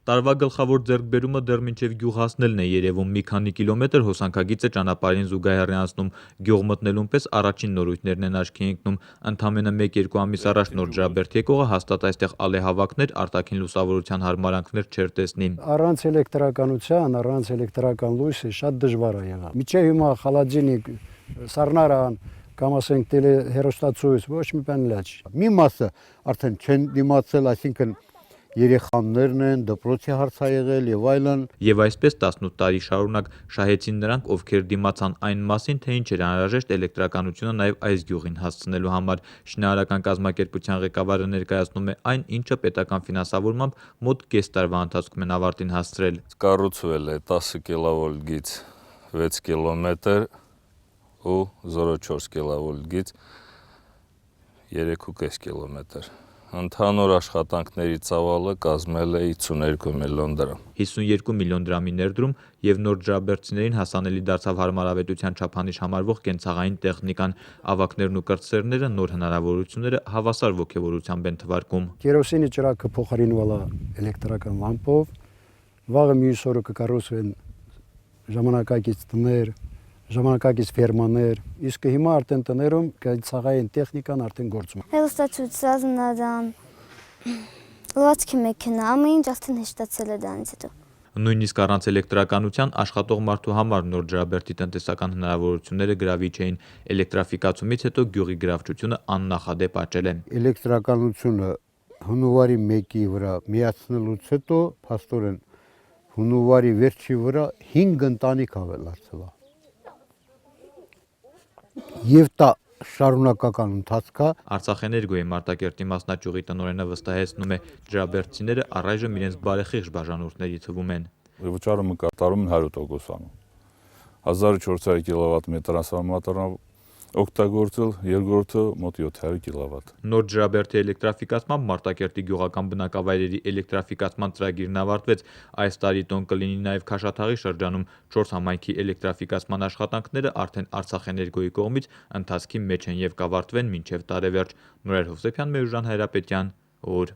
Տարվա գլխավոր ձեռքբերումը դեռ մինչև գյուղ հասնելն է երևում։ Մի քանի կիլոմետր հոսանքագիծը ճանապարհին զուգահեռ է անցնում։ Գյուղ մտնելուն պես առաջին նորույթներն են աչքի ընկնում։ Ընդամենը 1-2 ամիս առաջ նոր Ջրաբերդ եկողը հաստատ այստեղ ալեհավաքներ, արտաքին լուսավորության հարմարանքներ չէր տեսնի։ Առանց էլեկտրականության, առանց էլեկտրական լույսի շատ դժվար է եղավ։ Միջև հիմա խալաջինիկ, սառնարան կամ ասենք հեռուստացույց ոչ մի բան չի։ Մի մասը արդեն չեն դիմացել, այսինքն երեխաներն են, դպրոցի հարց ա եղել եւ այլն։ Եվ այսպես 18 տարի շարունակ շահեցին նրանք, ովքեր դիմացան այն մասին, թե ինչ էր անհրաժեշտ էլեկտրականությունը նաեւ այս գյուղին հասցնելու համար։ Շինարարական կազմակերպության ղեկավարը ներկայացնում է այն, ինչը պետական ֆինանսավորմամբ մոտ կես տարվա ընթացքում են ավարտին հասցրել։ Կառուցվել է 10 կիլովոլտ գիծ 6 կիլոմետր ու 0.4 կիլովոլտ գիծ 3.5 կիլոմետր։ Ընդհանուր աշխատանքների ծավալը կազմել է 52 միլիոն դրամ։ 52 միլիոն դրամի ներդրում եւ նոր ջրաբերդցիներին հասանելի դարձավ հարմարավետության չափանիշ համարվող կենցաղային տեխնիկան, ավակներն ու կրտսերները, նոր հնարավորությունները հավասար ոգևորությամբ են թվարկում։ Կերոսինի ճրագը փոխարինվել է էլեկտրական լամպով, վաղը մյուս օրը կկառուցվեն ժամանակակից տներ, ժամանակակից ֆերմաներ, իսկ հիմա արդեն տներում կենցաղային տեխնիկան արդեն գործում է։ Հեռուստացույց, սազնադան, լվացքի մեքենա, ամեն ինչ արդեն հեշտացել է դրանից հետո։ Նույնիսկ առանց էլեկտրականության աշխատող մարդու համար նոր Ջրաբերդի տնտեսական հնարավորությունները գրավիչ էին։ Էլեկտրաֆիկացումից հետո գյուղի գրավչությունը աննախադեպ աճել է։ Էլեկտրականությունը հունվարի 1-ի վրա միացնելուց հետո փաստորեն հունվարի վերջի վրա 5 ընտանիք ավելացել է։ Եվ դա շարունակական ընթացք է։ Արցախէներգոյի Մարտակերտի մասնաճյուղի տնօրենը վստահեցնում է, ջրաբերդցիները առայժմ իրենց բարեխիղճ բաժանորդների թվում են։ Վճարումը կատարում են 100%-անում։ 1400 կիլովատ տրանսֆորմատորն օգտագործել, երկրորդը մոտ 700 կիլովատ։ Նոր Ջրաբերդի էլեկտրաֆիկացմամբ Մարտակերտի գյուղական բնակավայրերի էլեկտրաֆիկացման ծրագիրն ավարտվեց։ Այս տարի տոն կլինի նաև Քաշաթաղի շրջանում 4 համայնքի էլեկտրաֆիկացման աշխատանքները արդեն Արցախէներգոյի կողմից ընթացքի մեջ են եւ կավարտվեն մինչեւ տարեվերջ։ Նորայր Հովսեփյան, Մերուժան Հայրապետյան, օր